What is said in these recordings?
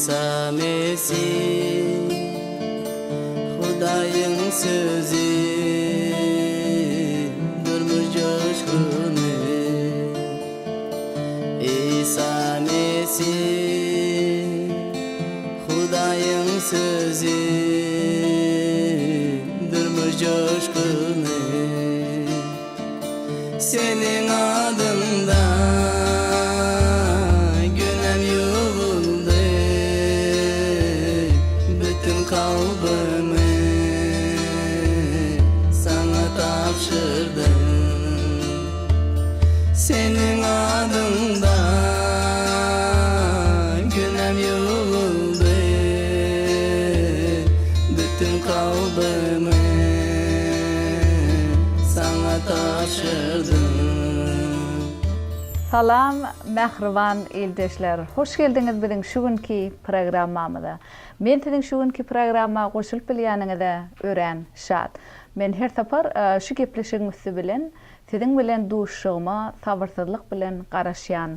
İsa Mesih Hudayın sözü durmuş coşkunu İsa Mesih Hudayın sözü durmuş coşkunu Senin adında günem yuvuldu bütün kalbimi sana tapşırdım Senin adında günem yuvuldu bütün kalbimi sana tapşırdım Salam, mehriban ildeşler. Hoş geldiniz bizim şugünkü programmamıza. Men sizin şugünkü programma goşulup bilýäniňizde ören şat. Men her sapar şu gepleşigimizi bilen, sizin bilen duşşygyma sabırsyzlyk bilen garaşýan.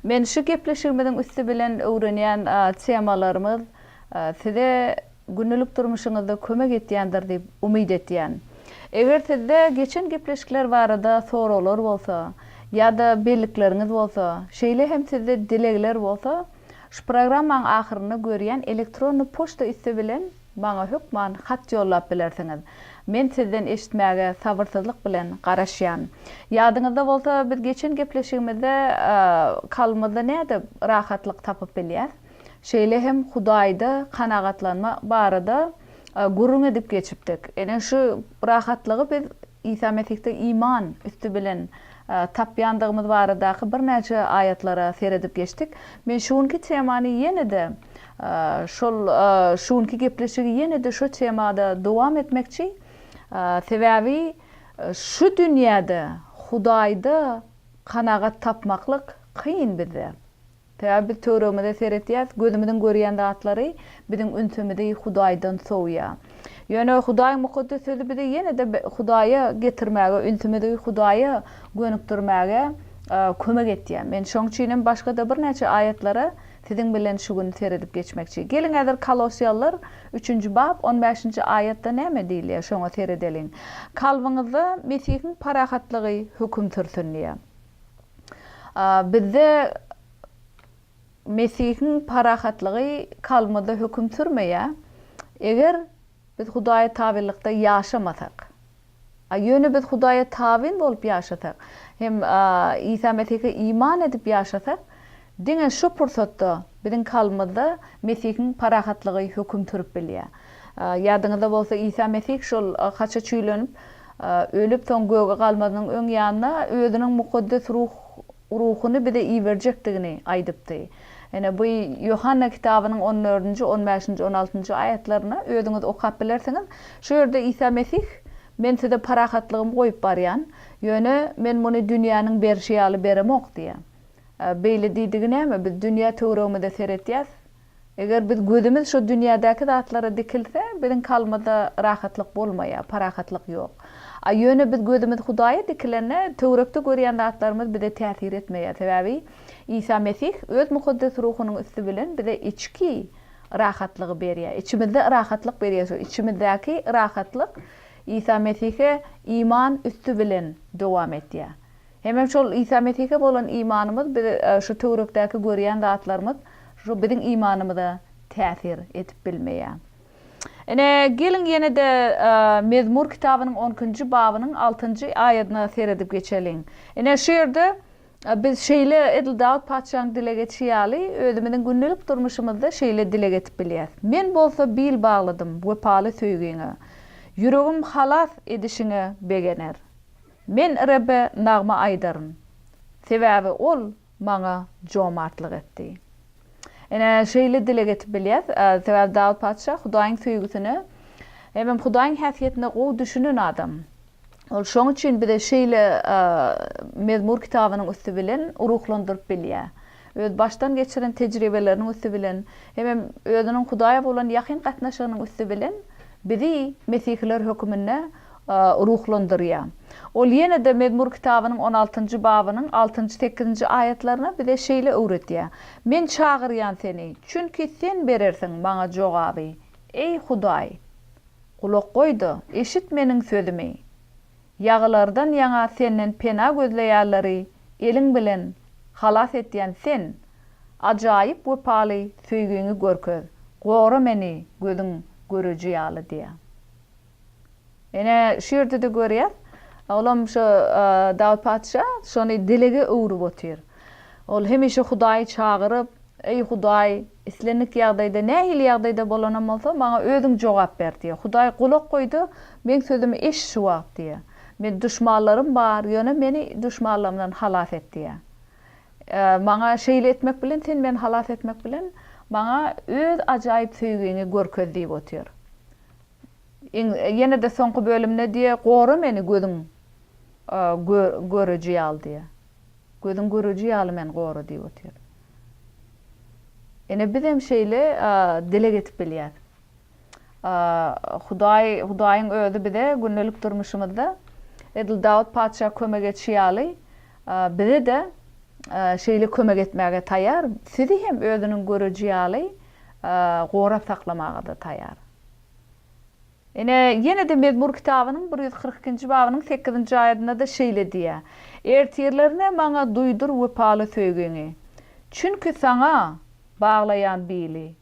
Men şu gepleşigimiziň üstü bilen öwrenýän temalarymyz size günlük durmuşyňyzda kömek etýändir diýip umyt etýän. Eger sizde geçen gepleşikler barada soralar bolsa, ya da bellikleriniz bolsa, şeýle hem sizde dilegler bolsa, şu programmaň ahyryny görýän elektron poçta üstü bilen maňa hökman hat ýollap bilersiňiz. Men sizden eşitmäge sabırsyzlyk bilen garaşýan. Ýadyňyzda bolsa biz geçen gepleşigimizde kalmada näde rahatlyk tapyp bilýär. Şeýle hem Hudaýda kanagatlanma barada gurrun edip geçipdik. Ene şu rahatlygy biz İsa Mesih'te iman üstü bilen tapýandygymyz baradaky bir näçe ayatlara seredip geçdik. Men şuňky temany ýene-de şuňky gepleşigi ýene-de şu temada dowam etmekçi. Sebäbi şu dünýäde Hudaýda kanagat tapmaklyk kyn bizde. Sebäbi töweremizde seretýäs, gözümizden görýän zatlary biziň ünsümizde Hudaýdan soňýa. Ýöne Hudaý mukaddes sözü bize ýene-de Hudaýa getirmäge, ünsümizde Hudaýa gönükdirmäge kömek etýär. Men şoň üçin başga da bir näçe ayatlara sizin bilen şu gün seredip geçmekçi. Gelin häzir Kolosiýalar 3-nji bab 15-nji ayatda näme diýilýär, şoňa seredelin. Kalbyňyzda Mesihiň parahatlygy hüküm türsünýär. Bizde Mesihiň parahatlygy kalmada hüküm türmeýär. Eger biz Hudaýa tabilikde ýaşamasak, ýöne biz Hudaýa tabin bolup ýaşasak, hem İsa Mesih'e iman edip ýaşasak, diňe şu pursatda biziň kalmada Mesihiň parahatlygy hüküm türüp bilýär. Ýadyňyzda bolsa İsa Mesih şol haça çüýlenip, ölüp soň göge galmadynyň öň ýanyna özüniň mukaddes ruhuny bize iberjekdigini aýdypdy. Yani bu Yohanna kitabynyň 14-nji, 15-nji, 16-njy ayatlaryna özüňiz okap bilersiňiz. Şu ýerde İsa Mesih men size parahatlygymy goýup barýan, ýöne men muny dünýäniň berşiýaly beremok diýär. Beýle diýdigi näme? Biz dünýä töwereginde seretýäs. Eger biz gözümiz şu dünýädäki zatlara dikilse, biziň kalmada rahatlyk bolmaýar, parahatlyk ýok. Ýöne biz gözümiz Hudaýa dikilene, töwerekde görýän zatlarymyz bize täsir etmeýär. Sebäbi İsa Mesih öz mukaddes ruhunyň üstü bilen bize içki rahatlygy berýär. İçimizde rahatlyk berýär. İçimizdäki rahatlyk İsa Mesih'e iman üstü bilen dowam etýär. Hemem şol İsa Mesih'e bolan imanymyz şu töwerekdäki görýän zatlarymyz şu biziň imanymyza täsir etip bilmeýär. Ene gelin ýene-de Mezmur kitabynyň 10-njy babynyň 6-njy aýatyna seredip geçelim. Ene şu ýerde biz şeýle edil Dawud paçaň dile geçýäli, özümiziň günlük durmuşymyzda şeýle dile getip bilýär. Men bolsa bil bagladym bu paly söýgüňe. Yüregim halas edişine begener. Men Rabbe nagma aýdaryn. Sebäbi ol maňa jomartlyk etdi. Ene şeýle dile getip bilýär. Sebäbi Dawud paça Hudaýyň söýgüsini, hem Hudaýyň häsiýetine gowy düşünen adam. Ol şoň üçin bize şeýle Mezmur kitabynyň üstü bilen ruhlandyryp bilýär. Öz baştan geçiren tejribeleriniň üstü bilen, hem özüniň Hudaýa bolan ýakyn gatnaşygynyň üstü bilen bizi Mesihler hökümine ruhlandyrýar. Ol yine de Mezmur kitabının 16. babının 6-8 ayetlerine bir de şeyle öğretiyor. Men çağıryan seni, çünkü sen berersin bana cevabı. Ey Huday, kulak koydu, eşit menin sözümü. Yağlardan yana senin pena gözleyerleri, elin bilen halas etdiyen sen, acayip vepalı söygüğünü görköz. Goru meni gözün görücü yalı diye. Yine şiirde de görüyor. Olam şu Davut Padişah şonu dilege uğrup otur. Ol hemişe Hudaý çağırıp, ey Hudaý, islenik ýagdaýda, nähili ýagdaýda bolanam bolsa, maňa özüň jogap ber diýe. Hudaý kulak koydu, men sözümi eşşi wagt diýe. Men düşmanlarym bar, ýöne meni düşmanlarymdan halas et diýe. Maňa şeýle etmek bilen, sen meni halas etmek bilen, maňa öz ajaýyp söýgüňi görköz diýip otur. Yine de soňky bölümne diýe, goru meni gözüň görüjü ýaly diýe. Gözüň görüjü ýaly men goru diýip otur. Ene bizem şeýle dile getip bilýär. Hudaýyň özü bize günnelik durmuşymyzda edil Davut Padişah kömek etşi ýaly, bize de şeýle kömek etmäge taýar. Sizi hem özüniň görüjü ýaly gora saklamaga da taýar. Yine de Mezmur kitabının 142. babının 8. ayetinde de şeýle diýär. Ertirlerine maňa duydur wepaly söýgüňi. Çünkü sana bağlayan bili.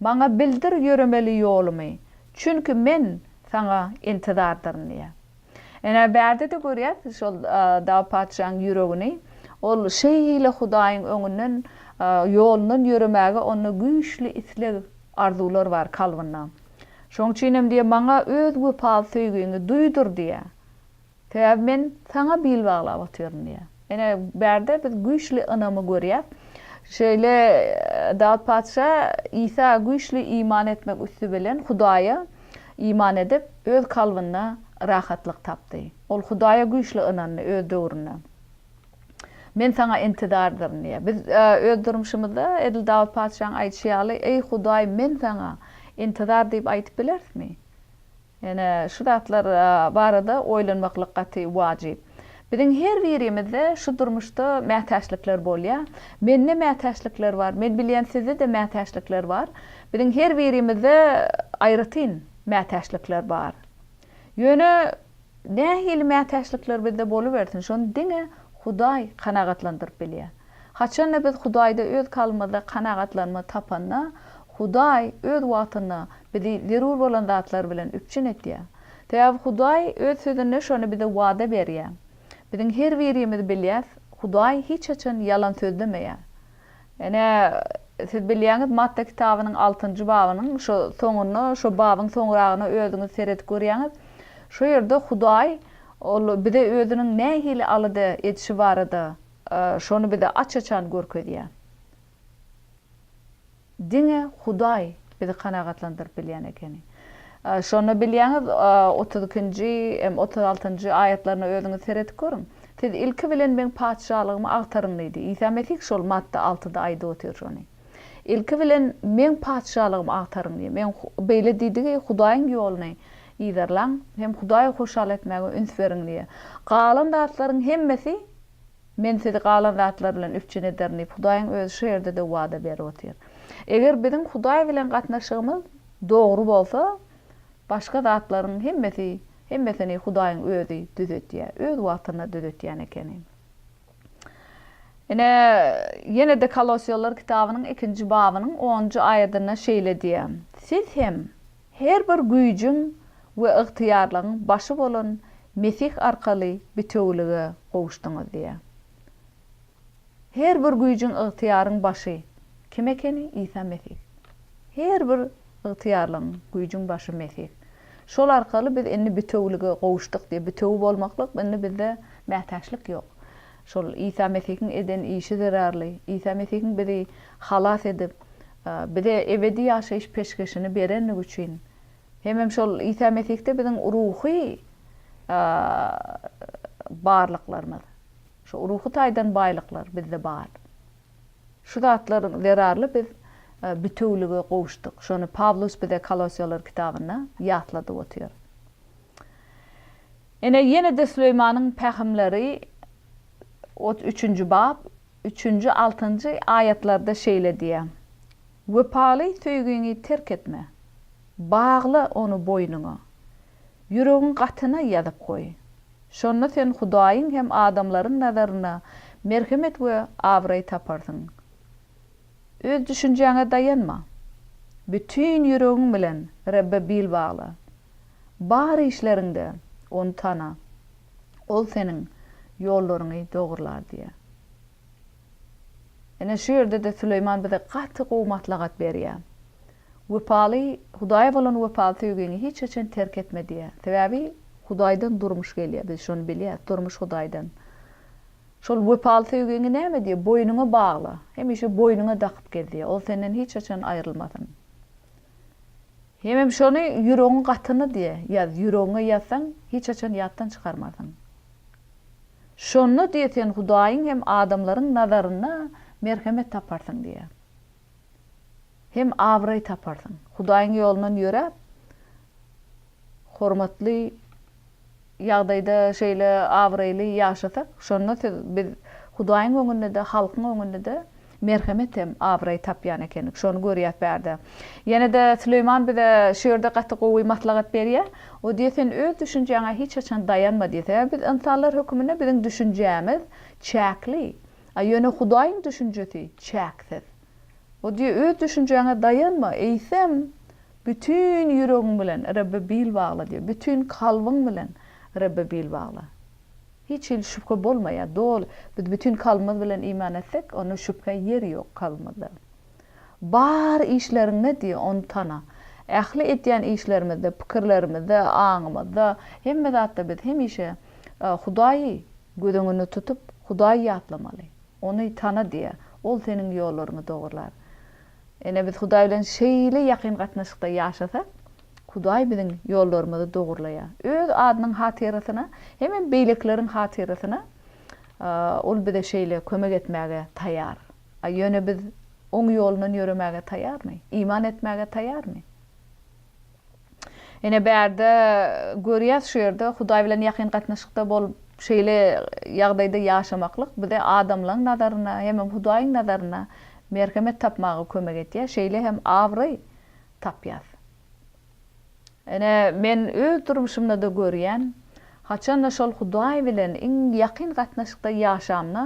Maňa bildir yöremeli ýolumy. Çünkü men sana intizardyryn diýär. Berde de görýär, şol Davut Padişahyň ýüregini, ol şeýle Hudaýyň öňünden ýolundan yöremäge onu güýçli isleg arzular bar kalbyndan. Şoň üçinem diýe maňa öz wepaly söýgüňi duýdur diýär. Täp men sana bil baglap otyryn diýär. Berde biz güýçli ynamy görýär. Şeýle Davut Padişah İsa güýçli iman etmek üstü bilen Hudaýa iman edip öz kalbyna rahatlyk tapdy. Ol Hudaýa güýçli ynandy öz döwründe. Men sana intizardyryn diýär. Biz öz durmuşymyzda edil Davut Padişahyň aýtýaly, ey Hudaý, men sana intizar diýip aýtyp bilersmi? Şu zatlar barada oýlanmaklyk gaty wajyp. Biziň her birimizde şu durmuşda mätäçlikler bolýar. Mende mätäçlikler bar, men bilýän sizde de mätäçlikler bar. Biziň her birimizde aýratyn mätäçlikler bar. Ýöne nähili mätäçlikler bizde bolubersin, şonu diňe Hudaý kanagatlandyryp bilýär. Haçan biz Hudaýda öz kalmada kanagatlanma tapanna, Hudaý öz watyna bizi zerur bolan zatlar bilen üpçün etýär. Täp Hudaý öz sözüne şonu bize wada berýär. Biziň her birimiz bilýär, Hudaý hiç açan yalan söz demeýär. Siz bilýäňiz Matta kitabynyň 6. babynyň şu soňuny, şu babyň soňragyna özüňiz seredip görýäňiz. Şu ýerde Hudaý bize özüniň nähili alydy etşi barada, şonu bize aç-açan görkezýär. Diňe Hudaý bizi kanagatlandyryp bilýän ekeni. Şonu bilýäňiz 32-nji hem 36-njy aýatlaryna özüňiz seredip görüň. Siz ilki bilen men padişahlygymy agtaryn diýdi. İsa Mesih şol Matta 6-da aýda otur şonu. İlki bilen men padişahlygymy agtaryn diýdi. Men beýle diýdi, Hudaýyň ýoluny ýydarlaň, hem Hudaýy hoşal etmäge üns beriň diýdi. Galan zatlaryň hemmesi men sizi galan zatlar bilen üpçün ederim diýip Hudaýyň öz şu ýerde de wada berip otur. Eger biziň Hudaý bilen gatnaşygymyz dogry bolsa, başga zatlaryň hemmesini Hudaýyň özü düzetýär, öz watyna düzetýän ekeni. Yine de Kolosyalar kitabynyň 2. babynyň 10-njy aýatyna şeýle diýär. Siz hem her bir güýjüň we ygtyýarlygyň başy bolan Mesih arkaly bütewlige gowuşdyňyz diýär. Her bir güýjüň ygtyýaryň başy kim ekeni? İsa Mesih. Her bir ygtyýarlygyň güýjüň başy Mesih. Şol arkaly biz indi bütewlige gowuşdyk diýip bütew bolmaklyk indi bizde mätäçlik ýok. Şol İsa Mesih'in eden işi zararly. İsa Mesih'in bizi halas edip bize ebedi ýaşaýyş peşkeşini berenlik üçin. Hem şol İsa Mesih'te biziň ruhy barlyklarymyz. Şu ruhy taýdan baýlyklar bizde bar. Şu zatlaryň zararly biz bütewlige gowuşdyk. Şonu Pawlus bize Kolosyalar kitabyna ýatlady otur. Ene yine de Süleyman'ın peygamberleri 3. bab 3. 6. ayetlarda şeýle diye. Wepaly söýgüňi terk etme. Bağla onu boynuna. Yüreğin gatyna ýazyp goý. Şonda sen Hudaýyň hem adamlaryň nazaryna merhemet we awray taparsyň. Öz düşünjeňe dayanma. Bütün yüreğin bilen Rabbe bil bağla. Bar işlerinde onu tana. Ol senin yollarını doğrular diye. Ene şu yerde de Süleyman bize gaty gowmatlagat berýär. Wepaly Hudaýa bolan wepaly söýgüni hiç açan terk etme diye. Sebäbi Hudaýdan durmuş gelýär. Biz şonu bilýär, durmuş Hudaýdan. Şol wepaly söýgüni näme diye? Boynuňa bagla. Hemişe boynuňa dakyp geldi. Ol senden hiç açan aýrylmasyn. Hem şonu yüreğin gatyny diye. Ýaz yüreğine ýatsaň hiç açan ýatdan çykarmasyň. Şonu diye sen Hudaýyň hem adamlaryň nazaryna merhemet taparsyň diye. Hem awray taparsyň. Hudaýyň ýolundan ýörep hormatly ýagdaýda şeýle awrayly ýaşasak, şonda biz Hudaýyň öňünde de, halkyň öňünde de merhemet hem awray tapýan ekenik. Şonu görýär berdi. Ýene de Süleyman bize şu ýerde gaty gowy matlagat berýär. O diýe sen öz düşünjeňe hiç açan dayanma diýse, biz insanlar hökmüne biziň düşünjämiz çäkli. Ýöne Hudaýyň düşünjesi çäksiz. O diýe öz düşünjeňe dayanma. Eýsem bütün yüreğin bilen Rabbe bil bagla diýe. Bütün kalbyň bilen Rabbe bil bagla. Hiç şüphe bolmaýar. Dol biz bütün kalbymyz bilen iman etsek, onu şüphe ýeri ýok kalmada. Bar işleriňe diýe onu tana. Ähli etýän işlerimizde, pikirlerimizde, aňymyzda, hemme zatda biz hemişe Hudaýy gödüňüne tutup Hudaýy ýatlamaly. Onu tana diýe. Ol seniň ýollaryňy dogrular. Ene biz Hudaý bilen şeýle ýakyn gatnaşykda ýaşasak, Hudaý biziň ýollarymyzy dogurlaýar. Öz adynyň hatyrasyna, hem beýlekleriň hatyrasyna ol bize şeýle kömek etmäge taýar. Ýöne biz oň ýolundan ýöremäge taýarmy? İman etmäge taýarmy? Ene berde görýäs şu ýerde Hudaý bilen ýakyn gatnaşykda bolup şeýle ýagdaýda ýaşamaklyk bize adamlaryň nazaryna hem Hudaýyň nazaryna merhemet tapmagy kömek etýär. Şeýle hem awry tapýar. Ene men öz durmuşymda da görýän, haçan da şol Hudaý bilen iň ýakyn gatnaşykda ýaşamna,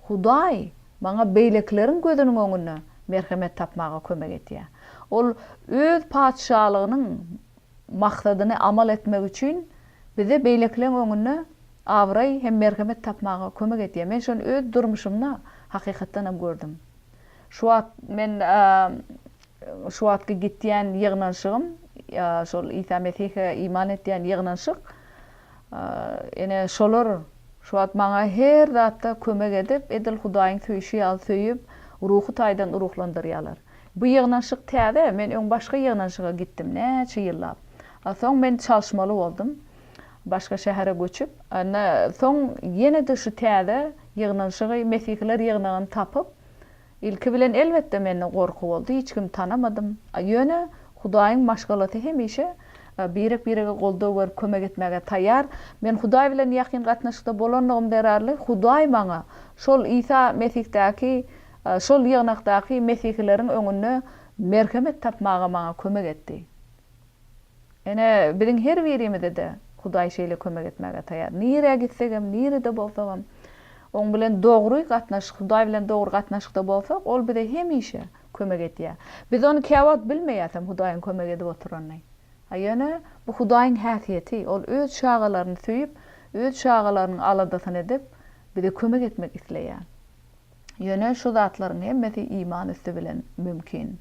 Hudaý maňa beýlekleriň gözüniň öňünde merhemet tapmagy kömek etýär. Ol öz padşahlygynyň maksadyny amal etmek üçin bize beýlekleriň öňünde awray hem merhemet tapmagy kömek etýär. Men şonu öz durmuşymda hakykatdan hem gördüm. Şu wagt men şu wagtga gitýän ýygnanşygym şol İsa Mesih'e iman etýän ýygnanşyk ene şolar şu wagt maňa her zatda kömek edip edil Hudaýyň söýüşi ýaly söýüp ruhy taýdan ruhlandyrýarlar. Bu ýygnanşyk täze men öň başga ýygnanşyga gitdim näçe ýyllap. Soň men çalşmaly boldum. Başga şähere göçüp, soň ýene de şu täze ýygnanşygy Mesihler ýygnagyny tapyp ilki bilen elbetde meni gorku boldy. Hiç kim tanamadym. Ýöne Hudaýyň maşgalaty hemişe birek-birege goldaw berip kömek etmäge taýar. Men Hudaý bilen ýakyn gatnaşykda bolanlygym derarly, Hudaý maňa şol İsa Mesih'däki, şol ýygnakdaky Mesihleriň öňünde merhemet tapmagy maňa kömek etdi. Ene biziň her birimizde de Hudaý şeýle kömek etmäge taýar. Nire gitsegem, nirede bolsam, oň bilen dogry gatnaşyk, Hudaý bilen dogry gatnaşykda bolsak, ol bize hemişe kömek etýär. Biz onu käwat bilmeýäsem Hudaýyň kömek edip oturanyny. Ýöne bu Hudaýyň häsiýeti, ol öz şagalaryny söýüp, öz şagalarynyň aladasyny edip bize kömek etmek isleýär. Ýöne şu zatlaryň hemmesi iman üstü bilen mümkin.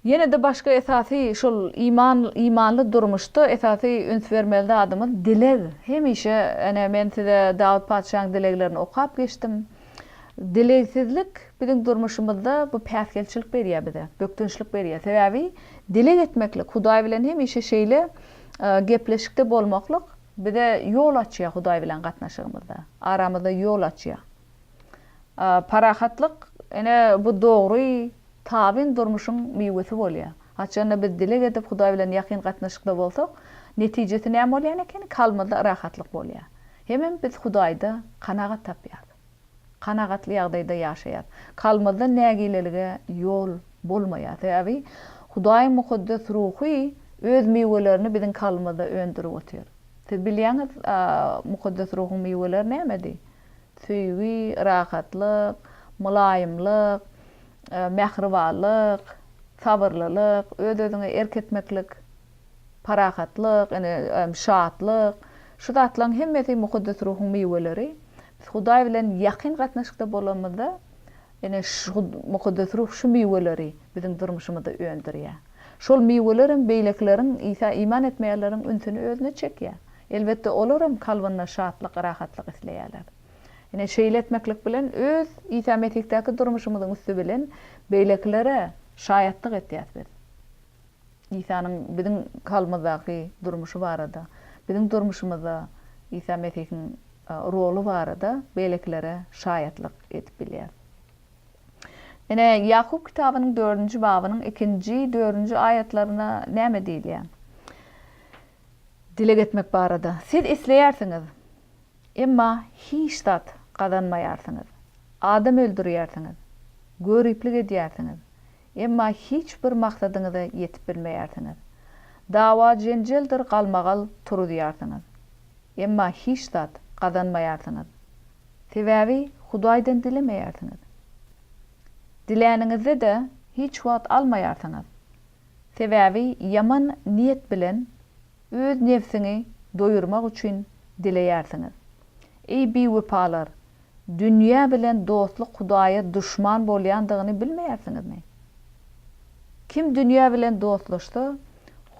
Ýene de başga esasy şol imanly durmuşda esasy üns bermeli adamyň dileg. Hemişe ene men size Dawud padşahyň dileglerini okap geçdim. Dilegsizlik biziň durmuşymyzda bu päsgelçilik berýär bize, bökdünçlik berýär. Sebäbi dileg etmeklik, Hudaý bilen hemişe şeýle gepleşikde bolmaklyk bize ýol açýar Hudaý bilen gatnaşygymyzda. Aramyzda ýol açýar. Parahatlyk ene bu dogry tabin durmuşyň miwesi bolýar. Haçan biz dileg edip Hudaý bilen ýakyn gatnaşykda bolsak, neticesi näme bolýan eken? Kalmada rahatlyk bolýar. Hemem biz Hudaýda kanagat tapýar. Kanagatly ýagdaýda ýaşaýar. Kalmada nägilelige ýol bolmaýar. Täbi Hudaý mukaddes ruhy öz mewelerini biziň kalmada öndürip otur. Siz bilýäňiz, mukaddes ruhyň meweleri nämedi? Süýgi, rahatlyk, mulaýymlyk, mähribanlyk, sabırlylyk, öz-özüňe erketmeklik, parahatlyk, şatlyk. Şu zatlaryň hemmesi mukaddes ruhyň meweleri. Biz Hudaý bilen ýakyn gatnaşykda bolamyzda, şu mukaddes ruh şu meweleri biziň durmuşymyzda öndürýär. Şol mewelerin, beýlekleriň, İsa iman etmeýärleriň ünsüni özüne çekýär. Elbetde olaram kalbyna şatlyk, rahatlyk isleýärler. Şeýle etmeklik bilen öz İsa Mesih'däki durmuşymyzyň üstü bilen beýleklere şaýatlyk etýär biz. İsa'nın biziň kalmyzdaky durmuşy barada, biziň durmuşymyzda İsa Mesih'in rolu barada beýleklere şaýatlyk etip bilýär. Yakup kitabynyň 4-nji babynyň 2-nji 4-nji ayatlaryna näme diýilýär? Dile getmek barada. Siz isleýärsiňiz, emma hiç tat kazanmaýarsyňyz. Adam öldürýärsiňiz, görüplik edýärsiňiz, emma hiç bir maksadyňyza ýetip bilmeýärsiňiz. Dawa jenjeldir galmagal turu diýärsiňiz, emma hiç tat kazanmaýarsyňyz. Sebäbi Hudaýdan dilemeýärsiňiz. Diläniňizde de hiç wagt almaýarsyňyz. Sebäbi yaman niyet bilen öz nefsiňi doýurmak üçin dileýärsiňiz. Ey bewepalar, dünýä bilen dostluk Hudaýa düşman bolýandygyny bilmeýärsiňizmi? Kim dünýä bilen dostlaşsa,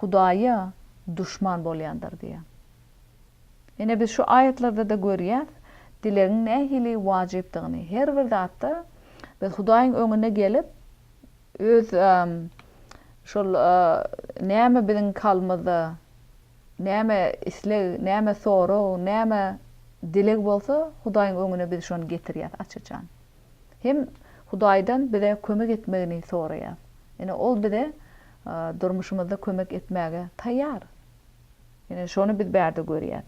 Hudaýa düşman bolýandyr diýär. Biz şu ayetlarda da görýär, dilegiň nähili wajypdygyny. Her bir zatda biz Hudaýyň öňüne gelip öz şol näme biziň kalmyzda, näme isleg, näme soraw, näme dileg bolsa, Hudaýyň öňüne biz şonu getirýär açyçan. Hem Hudaýdan bize kömek etmegini soraýar. Ol bize durmuşymyzda kömek etmäge taýýar. Şonu biz bärde görýär.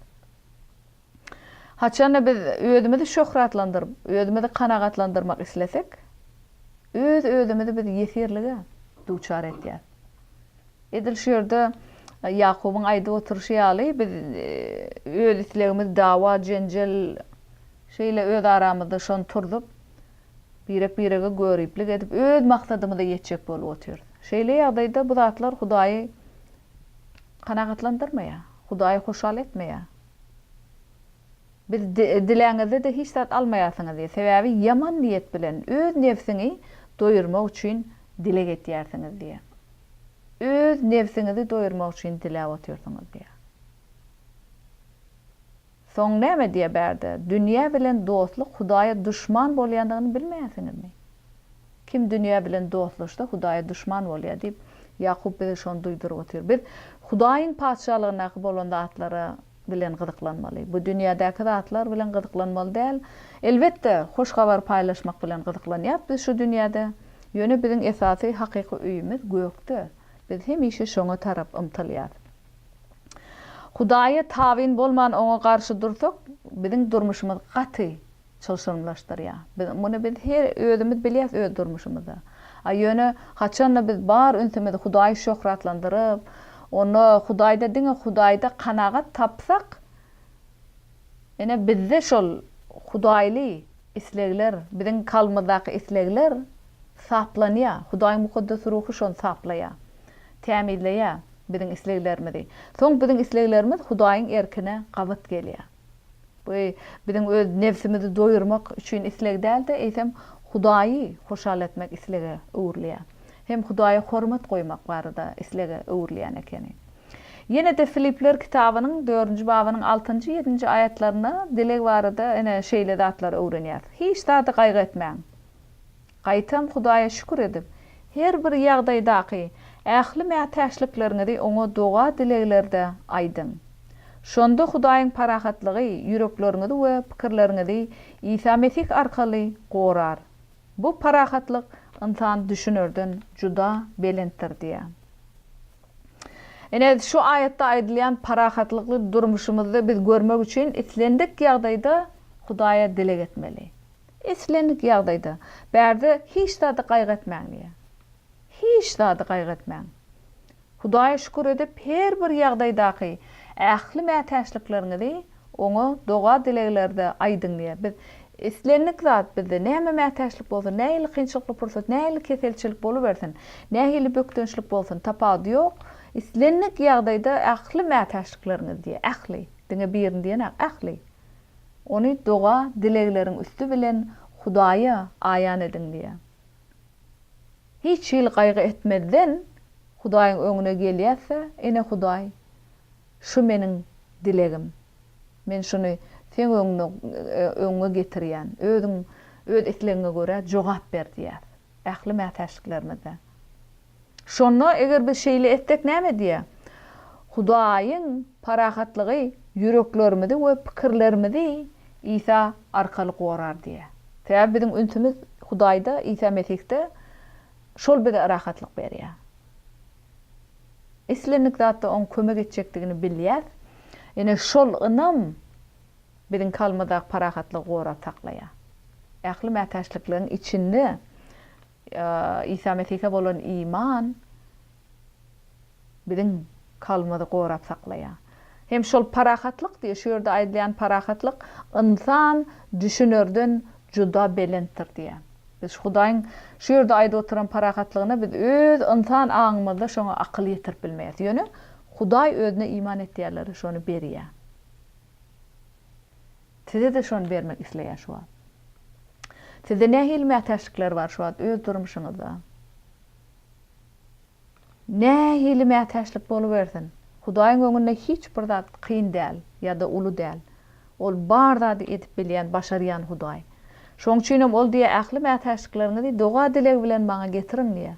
Haçan biz özümizi şöhratlandyryp, özümizi kanagatlandyrmak islesek, öz-özümizi biz ýetirlige duçar etýär. Edil şu ýerde Yakubyň aýdyp oturuşy ýaly biz öz islegimiz dawa, jenjel şeýle öz aramyzda şonu turdup, birek-birege görüplik edip öz maksadymyza ýetjek bolup otur. Şeýle ýagdaýda bu zatlar Hudaýy kanagatlandyrmaýar, Hudaýy hoşal etmeýär. Biz dileňizde de hiç zat almaýarsyňyz diýär. Sebäbi yaman niyet bilen öz nefsiňi doýurmak üçin dilek etýärsiňiz diýär. Öz nefsiňizi doýurmak üçin dilek otyrsyňyz diýär. Soň näme diýe bärde? Dünýä bilen dostluk Hudaýa düşman bolýandygyny bilmeýärsiňizmi? Kim dünýä bilen dostlaşsa, Hudaýa düşman bolýar diýip Yakup bize şonu duýdurup otyr. Biz Hudaýyň padşahlygyna bolanda atlara bilen gyzyklanmaly. Bu dünýädäki zatlar bilen gyzyklanmaly däl. Elbetde hoş habar paýlaşmak bilen gyzyklanýar. Biz şu dünýäde ýöne biziň esasy hakyky öýümüz gökde. Biz hemişe şoňa tarap ymtylýar. Hudaýa tabin bolman oňa garşy dursak, biziň durmuşymyz gaty çylşyrmlaşdyrýar. Muny biz her özümiz bilýäs öz durmuşymyzda. Ýöne haçan biz bar ünsümizi Hudaýy şöhratlandyryp, onu Hudaýda diňe Hudaýda kanagat tapsak, bizde şol Hudaýly islegler, biziň kalmyzdaky islegler saplanýar. Hudaýyň mukaddes ruhy şonu saplaýar, täminleýär biziň isleglerimizi. Soň biziň isleglerimiz Hudaýyň erkine gabat gelýär. Bu biziň öz nefsimizi doýurmak üçin isleg däl de, eýsem Hudaýy hoşal etmek islege öwürleýär. Hem Hudaýa hormat goýmak barada islege öwürleýän ekeni. Ýene de Filipler kitabynyň 4-nji babynyň 6-njy 7-nji ayatlaryna dilek barada şeýle zatlar öwrenýär. Hiç zady gaýgy etmäň. Gaýtam Hudaýa şükür edip, her bir ýagdaýdaky ähli mätäşliklerinizi oňa doga dileklerde aýdyň. Şonda Hudaýyň parahatlygy ýüreklerinizi we pikirlerinizi İsa Mesih arkaly gorar. Bu parahatlyk insan düşünürden juda belentdir diýär. Ene şu ayette aydylan parahatlıklı durmuşumuzda biz görmek üçün islendik ýagdaýda Hudaýa dilek etmeli. Islendik ýagdaýda bärde hiç zady gaýgatmaň diýe. Hiç zady gaýgatmaň. Hudaýa şükür edip her bir ýagdaýdaky ähli mätäçliklerini oňa doga dileklerde aýdyň diýe. Biz islendik zat bizde näme mätäçlik bolsa, näme kynçylykly pursat, näme keselçilik boluversin, näme bökdünçlik bolsun, tapady ýok. İslendik ýagdaýda ähli mätäçliklerini diýe, ähli. Diňe birin diýen ähli. Onu doga dilekleriň üstü bilen Hudaýa aýan ediň diýe. Hiç ýyl gaýgy etmeden Hudaýyň öňüne gelýärse, ene Hudaý, şu meniň dilegim. Men şunu sen öňüne getirýän, öz isleňe görä jogap ber diýär. Ähli mätäçliklerimizde. Şonu eger bir şeýle etdik näme diýe? Hudaýyň parahatlygy yüreklerimizi we pikirlerimizi İsa arkaly gorar diye. Täze bizim üntümüz Hudaýda, İsa Mesih'de şol bize rahatlyk berýär. Islendik zatda on kömek etjekdigini bilýär. Ene şol ynam bizim kalmada parahatlyk gorap taklaýar. Ähli mätäçlikleriň içinde İsa Mesih'e bolan iman bizim kalmada gorap saklaýar. Hem şol parahatlyk diýe şu ýerde aýdylan parahatlyk insan düşünürden juda belentdir diýe. Biz Hudaýyň şu ýerde aýdyp oturan parahatlygyny biz öz insan aňymyzda şoňa akyl ýetirip bilmeýäs. Ýöne Hudaý özüne iman etýärleri şonu berýär. Size de şonu bermek isleýär şu an. Size nähil mätäçlikler bar şu an öz durmuşyňyzda? Nähil mätäçlik boluversin? Hudaýyň öňünde hiç bir zat kyn däl ýa-da uly däl. Ol bar zat edip bilýän, başarýan Hudaý. Şoň üçin ol diýe ähli mätäçliklerini doga dilek bilen maňa getiriň diýe.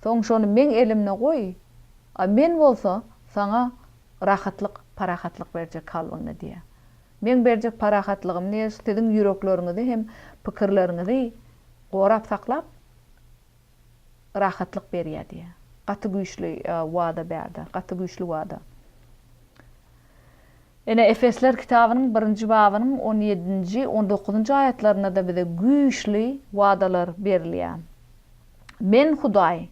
Soň şonu men elimne goý. A men bolsa saňa rahatlyk, parahatlyk berjek kalbyňy diýe. Men berjek parahatligym ne? Sizin yüreklerinizi hem pikirlerinizi gorap saklap rahatlyk berýär diýe. Gaty güýçli wada berdi, gaty güýçli wada. Ene Efesler kitabynyň 1-nji babynyň 17-nji 19-njy aýatlaryna da bize güýçli wadalar berilýär. Men Hudaý,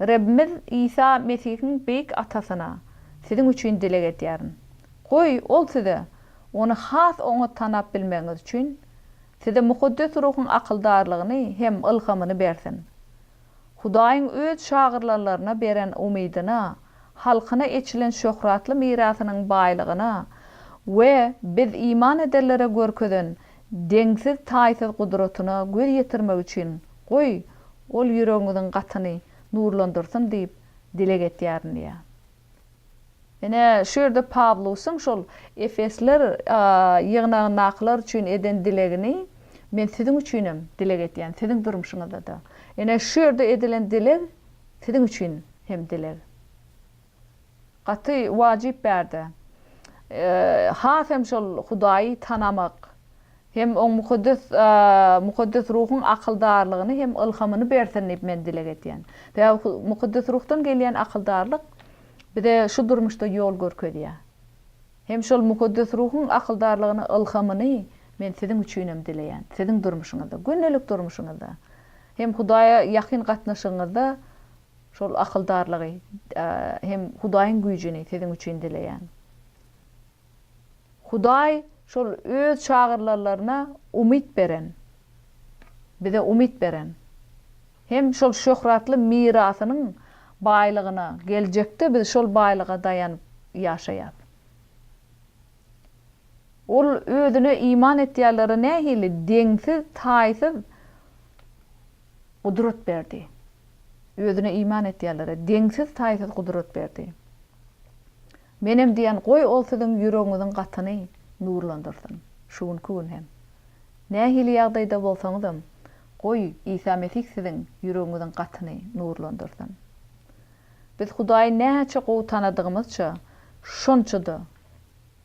Rabbimiz İsa Mesih'iň beýik atasyna siziň üçin dilek etýärin. Goý ol size onu has oňa tanap bilmeňiz üçin size mukaddes ruhyň akyldarlygyny hem ilhamyny bersin. Hudaýyň öz şagyrlarlaryna beren umydyna, halkyna eçilen şöhratly mirasynyň baýlygyna we biz iman edenlere görkezden deňsiz taýsız gudratyna göz ýetirmek üçin goý ol ýüregiňiziň gatyny nurlandyrsyn diýip dilek etýärin diýe. Ene şu ýerde Pawlusyň şol Efesler ýygnagyny naklar üçin eden dilegini men siziň üçinem dilek etýän, siziň durmuşyňyzda da. Ene şu ýerde edilen dilek siziň üçin hem dilek. Gaty wajyp berdi. Hasem şol Hudaýy tanamak, hem oň mukaddes ruhyň akyldarlygyny hem ilhamyny bersin diýip men dilek etýän. Täze mukaddes ruhdan gelýän akyldarlyk bize şu durmuşda yol görkezýär. Hem şol mukaddes ruhyň akyldarlygyny, ilhamyny men siziň üçinem dileýän, siziň durmuşyňyzda, günnelik durmuşyňyzda. Hem Hudaýa ýakyn gatnaşyňyzda şol akyldarlygy hem Hudaýyň güýjini siziň üçin dileýän. Hudaý şol öz şagyrlarlaryna umyt beren. Bize umyt beren. Hem şol şöhratly mirasynyň baýlygyna geljekde biz şol baýlyga daýanyp ýaşaýar. Ol özüne iman etýärlere nähili deňsiz, taýsız gudrat berdi. Özüne iman etýärlere deňsiz, taýsız gudrat berdi. Menem diýen goý ol siziň ýüregiňiziň gatyny nurlandyrsyn. Şuň kun hem. Nähili ýagdaýda bolsaňyzam, goý İsa Mesih siziň ýüregiňiziň gatyny nurlandyrsyn. Biz Hudaýy näçe gowy tanadygymyzça şonçada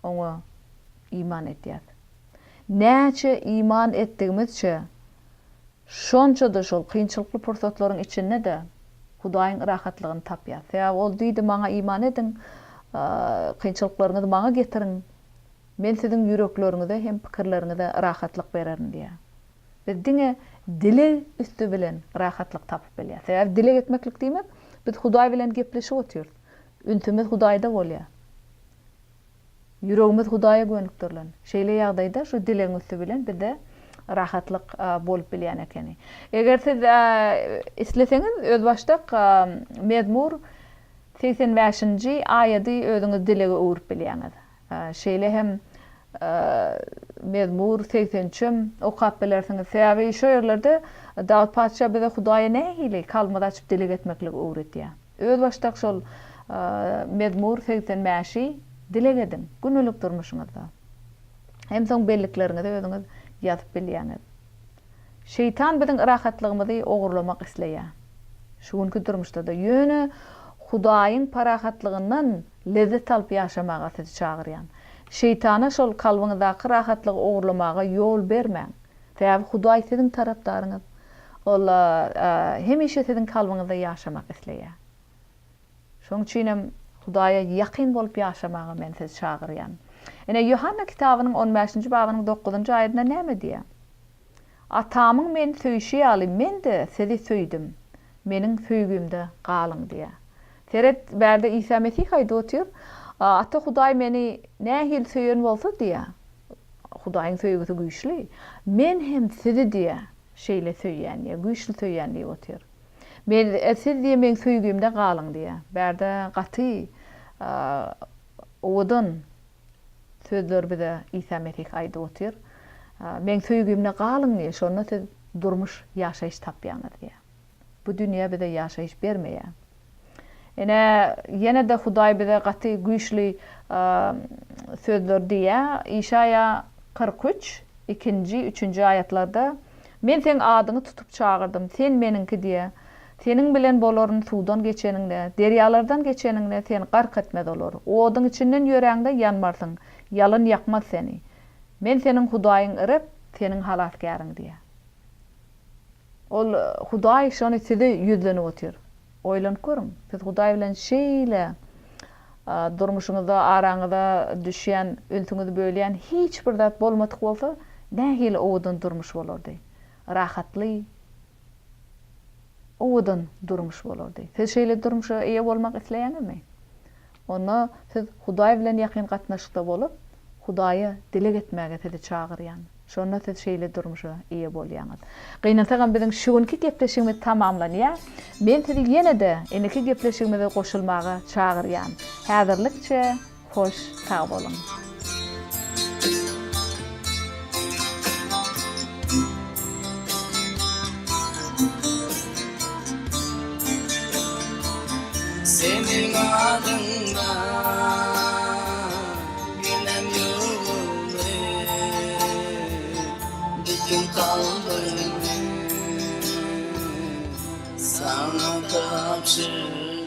oňa iman etýär. Näçe iman etdigimizçe şonçada şol kynçylykly pursatlaryň içinde de Hudaýyň rahatlygyny tapýar. Ya ol diýdi maňa iman edin, kynçylyklaryňyzy maňa getiriň. Men siziň ýürekleriňize hem pikirleriňize rahatlyk bererin diýär. Biz diňe dili üstü bilen rahatlyk tapyp bilýär. Sebäp dile etmeklik diýmek, biz Hudaý bilen gepleşip otyrys. Üntümiz Hudaýda bolýar. Yüregimiz Hudaýa gönükdirlen. Şeýle ýagdaýda şu dileň üstü bilen bizde rahatlyk bolup bilýän ekeni. Eger siz isleseňiz öz başdak Mezmur 85-nji aýaty özüňiz dilege urup bilýäňiz. Şeýle hem Mezmur 80-çim okap bilersiňiz. Sebäbi şu ýerlerde Dawud paçha bize Hudaýa nähili kalmada açyp dileg etmeklik öwretýär. Öz başdak şol Mezmur 85-i dileg edin günlük durmuşyňyzda. Hem soň bellikleriňizi özüňiz ýazyp bilýäňiz. Şeytan biziň rahatlygymyzy ogurlamak isleýär. Şuňky durmuşda da ýöne Hudaýyň parahatlygynyň lezzet alyp ýaşamaga sizi çagyrýan. Şeytana şol kalbyňyzdaky rahatlygy ogurlamaga ýol bermäň. Sebäbi Hudaý siziň tarapdaryňyz. Ol hemişe siziň kalbyňyzda ýaşamak isleýär. Şoň üçin hem Hudaýa ýakyn bolup ýaşamaga men sizi çagyrýan. Ene Yohanna kitabynyň 15-nji babynyň 9-njy aýatynda näme diýär? Atamyň meni söýüşi ýaly, men de sizi söýdüm. Meniň söýgümde galyň diýär. Seret berde İsa Mesih aýdyp otyr. Ata Hudaý meni nähil söýen bolsa diýär. Hudaýyň söýgüsi güýçli. Men hem sizi diýär. Şeýle söýýän, güýçli söýýän diýip otyr. Men siz diýär men söýgümde galyň diýär. Berde gaty odan sözler bize İsa Mesih aýdyp otyr. Men söýgümde galyň diýär. Şonda siz durmuş ýaşaýyş tapýaňyz diýär. Bu dünýä bize ýaşaýyş bermeýär. Yine de Hudaý bize gaty güýçli sözler diýär. İşaya 43 2-nji 3-nji aýatlarda men sen adyny tutup çağırdım, sen meniňki diýär. Seniň bilen bolaryn suwdan geçeniňde, derýalardan geçeniňde sen gark etmez olar. Odyň içinden ýöreňde ýanmarsyň, ýalyn ýakmaz seni. Men seniň Hudaýyň irip, seniň halasgaryň diýär. Ol Hudaý şonu sizi ýüzlenip otyr. Oýlanyp görüň. Siz Hudaý bilen şeýle durmuşyňyzda, araňyzda düşýän, öltüňizi bölýän hiç bir zat bolmadyk bolsa, nähili owadan durmuş bolardy. Rahatly owadan durmuş bolardy. Siz şeýle durmuşa eýe bolmak isleýäňizmi? Onda siz Hudaý bilen ýakyn gatnaşykda bolup, Hudaýy dileg etmäge sizi çagyrýan. Şonda siz şeýle durmuşa eýe bolýaňyz. Gynansaňam biziň şuňky gepleşigimiz tamamlanýar. Men sizi ýene-de eneki gepleşigimize goşulmaga çagyrýan. Häzirlikçe hoş sag bolun. Senin adında günem yolu, bütün kalbimi sana tapşır.